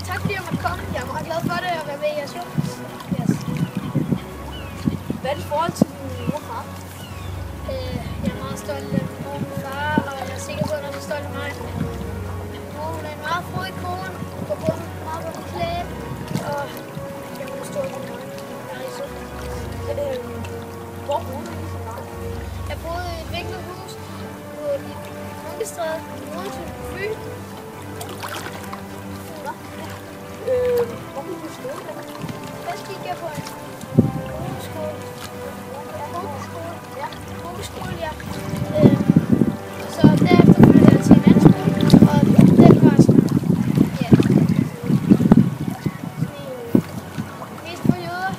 tak fordi jeg måtte komme. Jeg er meget glad for det at være med i jeres show. Yes. Hvad er dit forhold til din mor og far? Jeg er meget stolt af min mor og min far, og jeg er sikker på, at de er stolt af mig. Min mor er en meget frodig kone, på bunden meget på mit klæde, og jeg må stå på mig. Jeg er rigtig sød. Hvor boede du i så meget? Jeg boede i et vinkelhus på Munkestræde, Odense, Fyn. Hvor kunne du skole der? Først gik jeg på en hovedskole. Hovedskole, ja. Så derefter flyttede jeg til en anden skole, og den var sådan, ja, mest for jøder.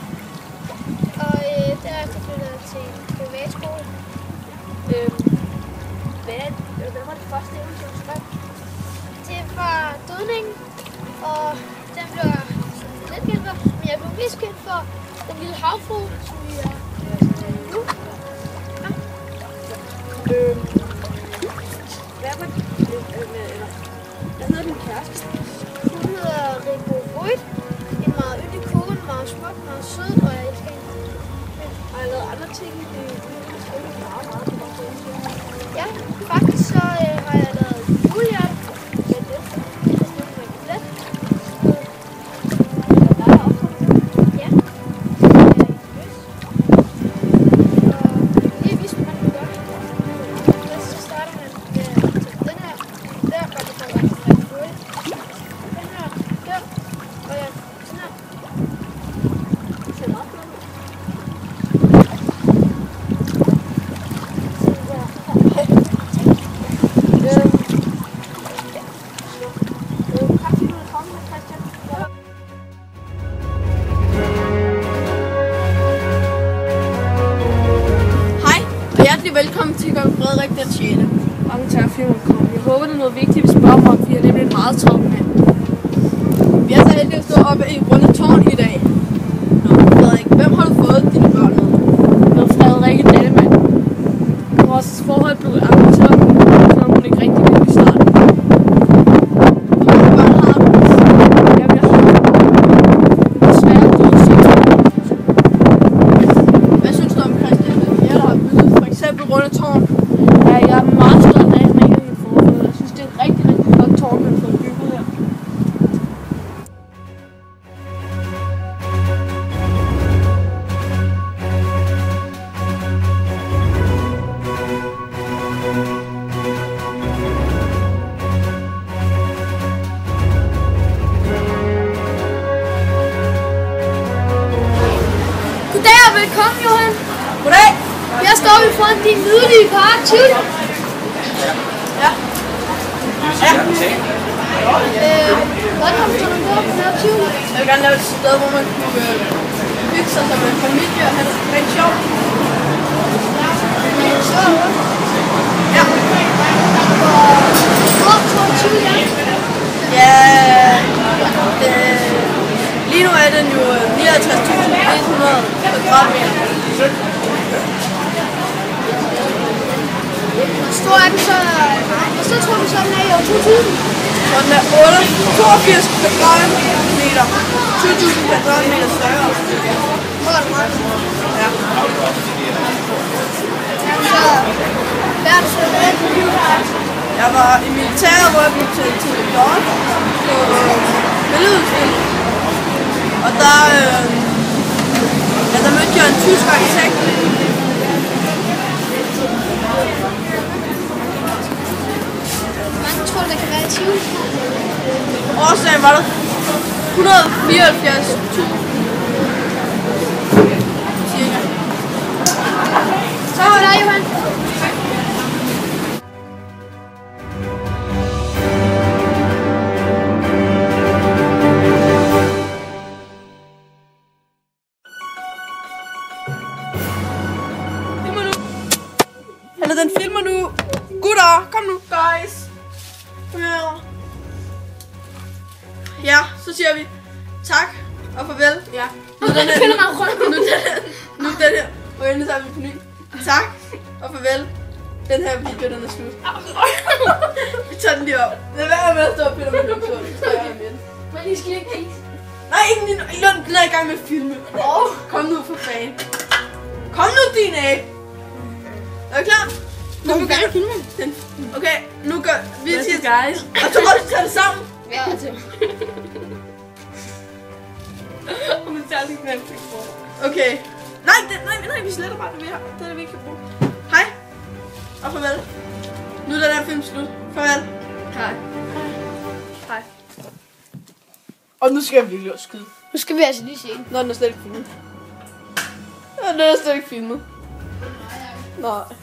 Og derefter flyttede jeg til en privatskole. Hvad var det første eventyr, du skrev? Det var Dødningen, og den blev jeg lidt kendt for, men jeg blev mest kendt for Den Lille Havfrue, som vi er nu. Hvad hedder din kæreste? Hun hedder Rico Voigt. En meget yndig kone, meget smuk, meget sød, og jeg elsker hende. Har jeg lavet andre ting i det? Ja, faktisk så har jeg lavet julehjerte. Velkommen til Kong Frederik den 6. Mange tak for at komme. Jeg håber, det er noget vigtigt, vi spørger om, vi har nemlig en meget travlt mand. Vi er så heldige at stå oppe i Rundetårn i dag. Nå, Frederik, hvem har du fået dine børn med? Med Frederikke Dallemann. Vores forhold blev aftalt, så hun ikke rigtig ville i starten. Hvor mange børn har du? Jamen, jeg har desværre Hvad synes du om Christian? Jeg har bygget for eksempel Rundetårn. Ja, jeg er meget stolt af, at jeg har fået. Jeg synes, det er et rigtig, rigtig flot tårn, man har fået bygget her. Goddag og velkommen, Johan. Goddag! Her står vi foran din nydelige park, Tivoli. Ja. Hvordan har du så på den her Tivoli? Jeg vil gerne lave et sted, hvor man kunne hygge sig som en familie og have det rigtig sjovt. Ja. Hvor tror du Tivoli er? Ja, lige nu er den jo 59.100 kvadratmeter. Hvor stor er den så? Hvor stor tror du så den er i år 2000? Og den er 82 kvadratmeter. 20.000 kvadratmeter større. Hvor er det meget? Ja. Hvad er det så med? Jeg var i militæret, hvor jeg blev til Lord på billedudstilling. Og der mødte jeg en tysk arkitekt. Mange tror, der kan være i Tivoli? Årsagen var der 174.000 cirka. Tak for dig, Johan. Eller den filmer nu. Gutter, kom nu, guys. Kom her. Ja, så siger vi tak og farvel. Ja. Nu den her. Og endelig tager vi på ny. Tak og farvel. Den her video, den er slut. Vi tager den lige op. Lad være med at stå og pille med den. Så jeg er med. Men I skal ikke is. Nej, ikke den er i gang med at filme. Kom nu for fanden. Kom nu, din æg. Er du klar? Nu Nå, begynder filmen. Okay, nu gør vi Hvad til så, guys? og så må vi tage det sammen. Ja, altså. Men det er lige nemt. Okay. Nej, vi sletter bare det, vi har. Det er det, vi ikke kan bruge. Hej. Og farvel. Nu er den her film slut. Farvel. Hej. Hej. Og nu skal jeg virkelig også skyde. Nu skal vi altså lige se den. Nå, den er slet ikke filmet. Nå, den er slet ikke filmet. Nej.